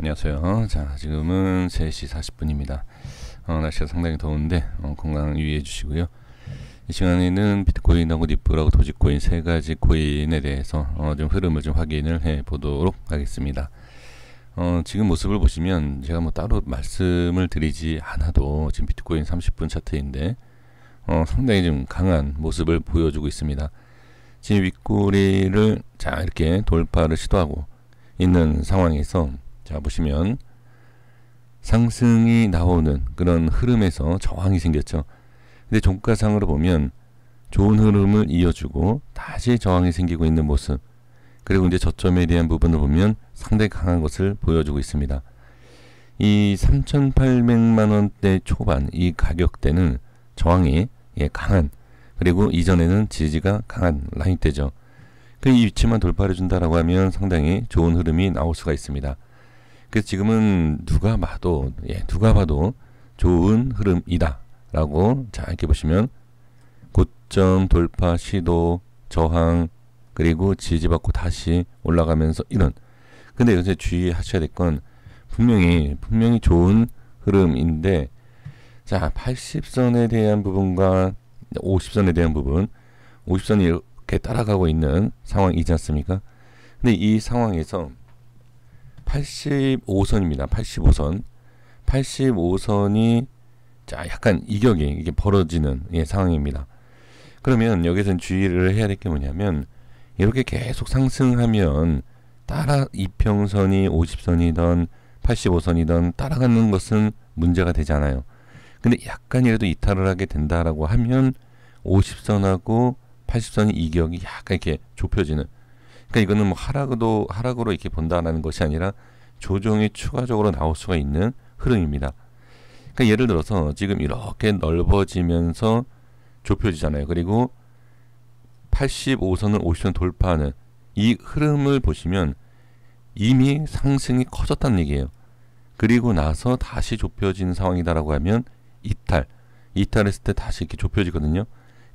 안녕하세요. 자, 지금은 3시 40분입니다. 날씨가 상당히 더운데 건강 유의해 주시고요. 이 시간에는 비트코인하고 리플하고 도지코인 세 가지 코인에 대해서 좀 흐름을 좀 확인을 해 보도록 하겠습니다. 지금 모습을 보시면 제가 뭐 따로 말씀을 드리지 않아도 지금 비트코인 30분 차트인데 상당히 좀 강한 모습을 보여주고 있습니다. 지금 윗꼬리를 자 이렇게 돌파를 시도하고 있는 상황에서 자 보시면 상승이 나오는 그런 흐름에서 저항이 생겼죠. 근데 종가상으로 보면 좋은 흐름을 이어주고 다시 저항이 생기고 있는 모습, 그리고 이제 저점에 대한 부분을 보면 상당히 강한 것을 보여주고 있습니다. 이 3,800만원대 초반 이 가격대는 저항이 강한, 그리고 이전에는 지지가 강한 라인대죠. 그 이 위치만 돌파해 준다라고 하면 상당히 좋은 흐름이 나올 수가 있습니다. 그래서 지금은 누가 봐도 좋은 흐름이다 라고 자 이렇게 보시면 고점 돌파 시도 저항 그리고 지지받고 다시 올라가면서 이런, 근데 요새 주의하셔야 될 건 분명히 좋은 흐름인데, 자 80선에 대한 부분과 50선에 대한 부분, 50선이 이렇게 따라가고 있는 상황이지 않습니까? 근데 이 상황에서 85선입니다. 85선이 자 약간 이격이 이게 벌어지는 상황입니다. 그러면 여기서는 주의를 해야 될 게 뭐냐면, 이렇게 계속 상승하면 따라 이평선이 50선이든 85선이든 따라가는 것은 문제가 되지 않아요. 근데 약간이라도 이탈을 하게 된다라고 하면 50선하고 80선이 이격이 약간 이렇게 좁혀지는, 그러니까 이거는 뭐 하락으로 이렇게 본다라는 것이 아니라 조정이 추가적으로 나올 수가 있는 흐름입니다. 그러니까 예를 들어서 지금 이렇게 넓어지면서 좁혀지잖아요. 그리고 85선을 50선 돌파하는 이 흐름을 보시면 이미 상승이 커졌다는 얘기예요. 그리고 나서 다시 좁혀지는 상황이다라고 하면 이탈했을 때 다시 이렇게 좁혀지거든요.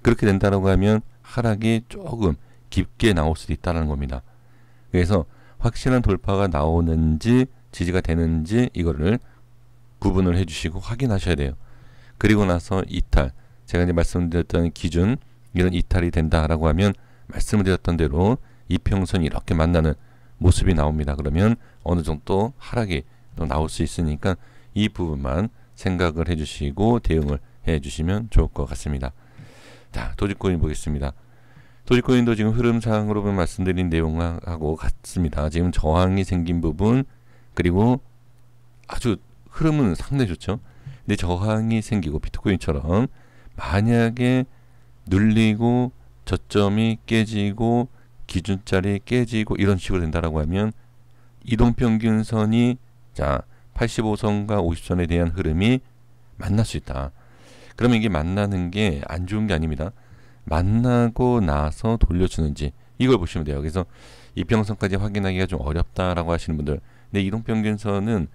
그렇게 된다라고 하면 하락이 조금 깊게 나올 수도 있다는 겁니다. 그래서 확실한 돌파가 나오는지 지지가 되는지 이거를 구분을 해주시고 확인하셔야 돼요. 그리고 나서 이탈, 제가 이제 말씀드렸던 기준, 이런 이탈이 된다라고 하면 말씀을 드렸던 대로 이평선이 이렇게 만나는 모습이 나옵니다. 그러면 어느 정도 하락이 또 나올 수 있으니까 이 부분만 생각을 해주시고 대응을 해주시면 좋을 것 같습니다. 자, 도지코인 보겠습니다. 도지코인도 지금 흐름상으로 말씀드린 내용하고 같습니다. 지금 저항이 생긴 부분, 그리고 아주 흐름은 상당히 좋죠. 근데 저항이 생기고 비트코인처럼 만약에 눌리고 저점이 깨지고 기준짜리 깨지고 이런 식으로 된다라고 하면 이동평균선이 자 85선과 50선에 대한 흐름이 만날 수 있다. 그러면 이게 만나는 게 안 좋은 게 아닙니다. 만나고 나서 돌려주는지 이걸 보시면 돼요. 그래서 이평선까지 확인하기가 좀 어렵다라고 하시는 분들, 근데 이동평균선은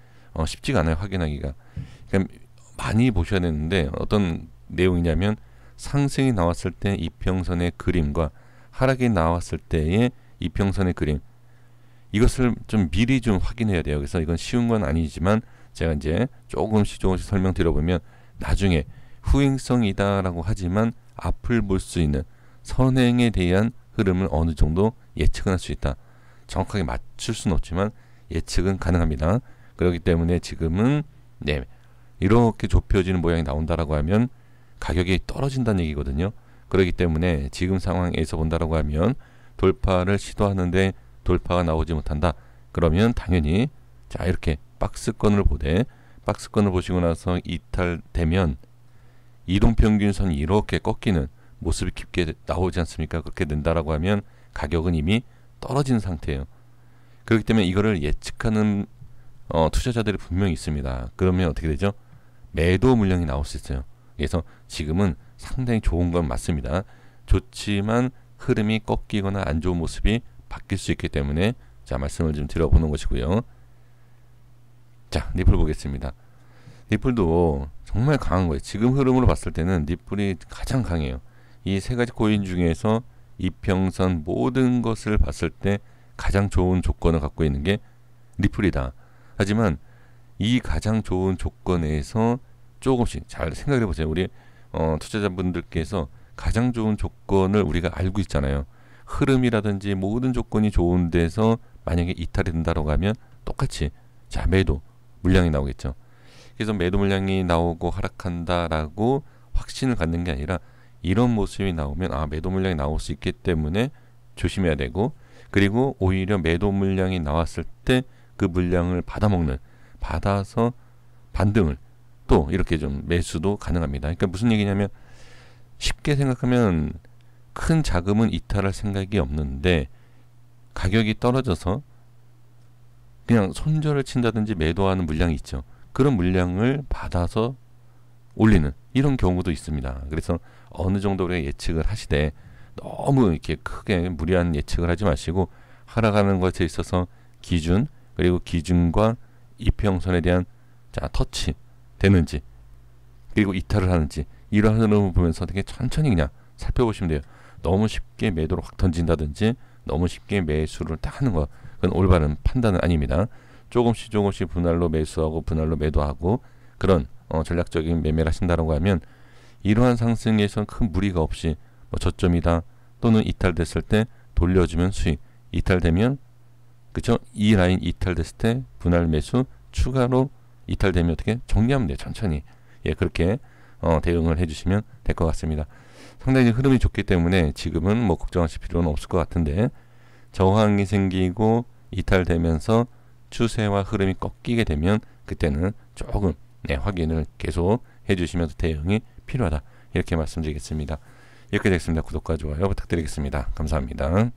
쉽지가 않아요, 확인하기가. 그러니까 많이 보셔야 되는데 어떤 내용이냐면 상승이 나왔을 때 이평선의 그림과 하락이 나왔을 때의 이평선의 그림, 이것을 좀 미리 좀 확인해야 돼요. 그래서 이건 쉬운 건 아니지만 제가 이제 조금씩 설명드려보면 나중에 후행성이다라고 하지만 앞을 볼 수 있는 선행에 대한 흐름을 어느 정도 예측은 할 수 있다. 정확하게 맞출 수는 없지만 예측은 가능합니다. 그렇기 때문에 지금은 이렇게 좁혀지는 모양이 나온다라고 하면 가격이 떨어진다는 얘기거든요. 그렇기 때문에 지금 상황에서 본다라고 하면 돌파를 시도하는데 돌파가 나오지 못한다. 그러면 당연히 자 이렇게 박스권을 보시고 나서 이탈되면 이동평균선이 이렇게 꺾이는 모습이 깊게 나오지 않습니까? 그렇게 된다라고 하면 가격은 이미 떨어진 상태예요. 그렇기 때문에 이거를 예측하는 투자자들이 분명히 있습니다. 그러면 어떻게 되죠? 매도 물량이 나올 수 있어요. 그래서 지금은 상당히 좋은 건 맞습니다. 좋지만 흐름이 꺾이거나 안 좋은 모습이 바뀔 수 있기 때문에 자 말씀을 좀 드려보는 것이고요. 자 리플 보겠습니다. 리플도 정말 강한 거예요. 지금 흐름으로 봤을 때는 리플이 가장 강해요. 이 세 가지 코인 중에서 이평선 모든 것을 봤을 때 가장 좋은 조건을 갖고 있는 게 리플이다. 하지만 이 가장 좋은 조건에서 조금씩 잘 생각을 해보세요. 우리 투자자분들께서 가장 좋은 조건을 우리가 알고 있잖아요. 흐름이라든지 모든 조건이 좋은 데서 만약에 이탈이 된다고 하면 똑같이 자 매도 물량이 나오겠죠. 그래서 매도 물량이 나오고 하락한다라고 확신을 갖는 게 아니라 이런 모습이 나오면 아 매도 물량이 나올 수 있기 때문에 조심해야 되고, 그리고 오히려 매도 물량이 나왔을 때 그 물량을 받아서 반등을 또 이렇게 좀 매수도 가능합니다. 그러니까 무슨 얘기냐면 쉽게 생각하면 큰 자금은 이탈할 생각이 없는데 가격이 떨어져서 그냥 손절을 친다든지 매도하는 물량이 있죠. 그런 물량을 받아서 올리는 이런 경우도 있습니다. 그래서 어느 정도 우리가 예측을 하시되 너무 이렇게 크게 무리한 예측을 하지 마시고 하락하는 것에 있어서 기준, 그리고 기준과 이평선에 대한 터치 되는지, 그리고 이탈을 하는지 이러한 흐름을 보면서 되게 천천히 그냥 살펴보시면 돼요. 너무 쉽게 매도로 확 던진다든지 너무 쉽게 매수를 딱 하는 거, 그건 올바른 판단은 아닙니다. 조금씩 분할로 매수하고 분할로 매도하고 그런 전략적인 매매를 하신다고 하면 이러한 상승에서는 큰 무리가 없이 저점이다 또는 이탈됐을 때 돌려주면 수익, 이탈되면 그쵸? 이 라인 이탈됐을 때 분할 매수 추가로 이탈되면 어떻게 정리하면 돼요. 천천히 그렇게 대응을 해주시면 될 것 같습니다. 상당히 흐름이 좋기 때문에 지금은 걱정하실 필요는 없을 것 같은데 저항이 생기고 이탈되면서 추세와 흐름이 꺾이게 되면 그때는 조금 확인을 계속 해주시면서 대응이 필요하다 이렇게 말씀드리겠습니다. 이렇게 됐습니다. 구독과 좋아요 부탁드리겠습니다. 감사합니다.